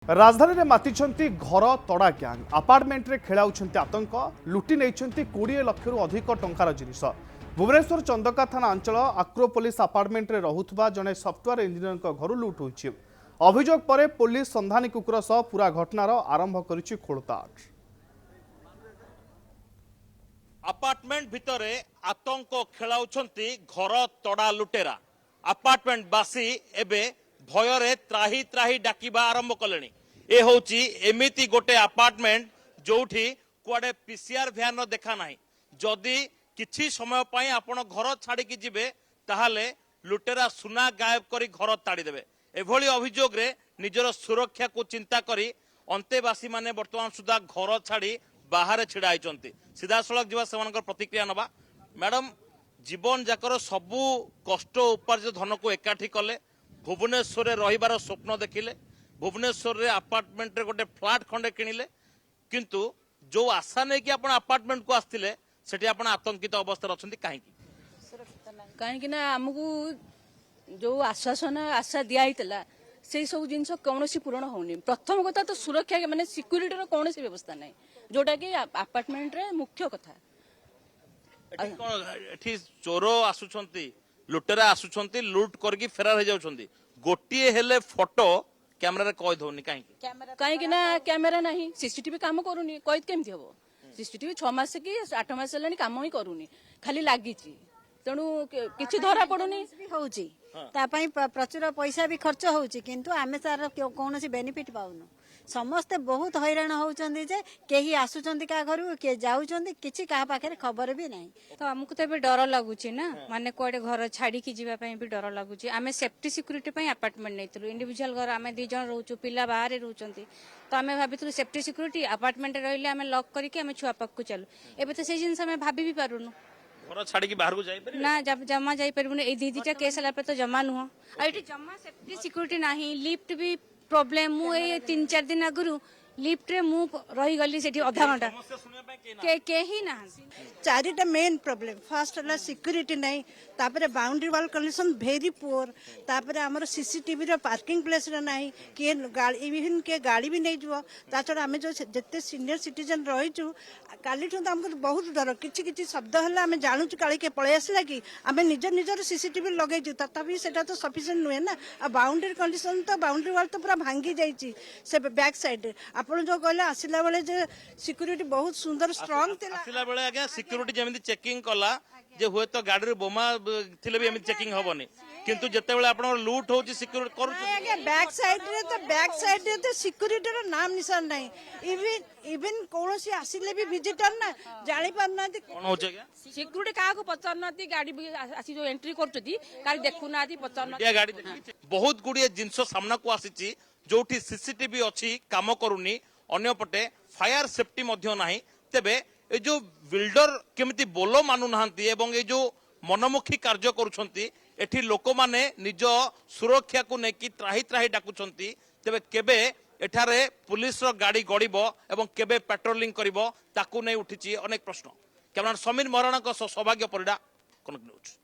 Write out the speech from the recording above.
राजधानी में मातिछंती घर तड़ा ग्यांग अपार्टमेंट रे खेलाउछंती आतंक लुटि नैछंती 20 लाख रु अधिक टंकार जिनिस। भुवनेश्वर चंदका थाना अंचल आक्रोपोलिस अपार्टमेंट रे रहुथबा जने सॉफ्टवेयर इंजीनियर घर लुट होइछि। अभियोग पर पुलिस संधानी कुकुर सह पूरा घटनार आरंभ करिछि खोलताड़। अपार्टमेंट भितरे आतंक खेलाउछंती घर तड़ा लुटेरा। अपार्टमेंट बासी एबे भୟରେ त्राही त्राही डाकिबा आरंभ कलेनी। ए होची एमिति गोटे अपार्टमेंट जोठी कुआडे पीसीआर भ्यान देखा नाही। जदि किछि समय पई आपण घर छाड़ी की जिबे ताहाले लुटेरा सुना गायब करी घर ताड़ी देबे। एभली अभियोग रे निजर सुरक्षा को चिंता करी अंतेवासी माने वर्तमान सुधा घर छाड़ी बाहर छिड़ा आइचंती। सीधा सड़क जीवा सेमानकर प्रतिक्रिया नबा। मैडम जीवन जाकर सबु कष्ट उपार्जित धन को एकाठी कले, भुवनेश्वर रहिबार स्वप्न देखिले, भुवनेश्वर रे अपार्टमेंट रे गोटे फ्लैट खंडे किनिले, किंतु जो आशा नहीं कि आपण अपार्टमेंट को आस्तिले सेठी आपण आतंकित अवस्था अछंती काहेकि काहेकि ना हमकु जो आश्वासन आशा दिया हितला से सब जिनस कौनसी पूर्ण होनी। प्रथम कथा तो सुरक्षा माने सिक्यूरिटी रो कौनसी व्यवस्था नहीं जोटा कि अपार्टमेंट रे मुख्य कथा। एठी चोर आसुछंती, लुटेरा आसुछंती, लूट करके फेरार हो जाउछंती। गोटिए हेले फोटो कैमरा रे कैद होनी काहेकि ना कैमरा नहीं, सीसीटीवी काम करूनी, कैद केमती हबो? सीसीटीवी 6 मास कि 8 मास हेलानी काम ही करूनी, खाली लागिची। तेणु किछि धरा पडुनी होउची तापाई प्रचुर पैसा भी खर्च होउची, किंतु आमे सार कोनोसी बेनिफिट पाउनु। समस्ते बहुत हैरान होउचंदी जे केही आसुचंदी का घरु के जाउचंदी, किछि का पाखरे खबर भी नहीं। तो हमको तो डर लगुची ना, माने कोडे घर छाड़ी की जीवा भी डर लगुची। आमे सेफ्टी सिक्यूरिटी पई अपार्टमेंट नैतलु, इंडिविजुअल घर आमे 2 जन रहउचु, पिला बाहर रहउचंती। तो आमे भाबितलु सेफ्टी सिक्यूरिटी अपार्टमेंट रहले आमे लॉक करके आमे छुआ पाक को चलु। एबे तो से जिंस आमे भाबी भी पारुनु घर छाड़ी की बाहर को जाई परिबे ना, जमा जाई परिबुने। ए दीदीटा केस हला पे तो जमा नुह आ एठी जमा सेफ्टी सिक्यूरिटी नाही। लिफ्ट भी प्रॉब्लम। मु ए 3-4 दिन आगुरु लिफ्ट रे मु रही गली सेठी आधा घंटा के ही ना। चारिटा मेन प्रॉब्लम। फर्स्ट हला सिक्यूरिटी नहीं, तापरे boundary wall condition very poor, तापरे हमर सीसीटीवी रो पार्किंग प्लेस रे नहीं के गाड़ी इवन के गाड़ी भी नहीं जुओ। ता छोड़ा हमें जो जत्ते सीनियर सिटीजन रहिचु काली ठो हमको बहुत डर। किछि किछि शब्द हला हमें जानू काली के पळे आसला कि हमें निजर निजर सीसीटीवी लगेजु, तथापि सेटा तो सफिशिएंट नुहे ना। आ बाउंड्री कंडीशन तो बाउंड्री वाल तो पूरा भांगी जाईची से बैक साइड। आपण जो कहले आसिला बेले जे सिक्यूरिटी बहुत सुंदर स्ट्रांग थिला। आसिला बेले आगे सिक्यूरिटी जेमिति चेकिंग कला जे हुए तो गाड़ी रे बोमा थिले भी एमिति चेकिंग होबनी, किंतु जते बेले आपण लूट होची सिक्यूरिटी करू आगे बैक साइड रे तो सिक्यूरिटी रो नाम निशान नहीं। इवन कोनोसी आसिले भी विजिटर ना जानि पारनाती कोन होचे के सिक्यूरिटी का को पचरनाती गाड़ी आसी जो एंट्री करचती काली देखुनाती पचरनाती ये गाड़ी देखि बहुत गुडी जिंस सामना को आसीची जोठी सीसीटीवी अछि काम करूनी, अन्य पटे फायर सेफ्टी मध्य नाही। तेबे ए जो बिल्डर केमिति बोलो मानु नाहंती एवं ए जो मनमुखी कार्य करूछंती, एठी लोक माने निज सुरक्षा को नेकी त्राही त्राही डाकुछंती। तेबे केबे एठारे पुलिस रो गाड़ी गड़िबो एवं केबे पेट्रोलिंग करिवो ताकू नै उठिची अनेक प्रश्न। कैमरा समीर मराणा को सौभाग्य परिडा कनक न्यूज।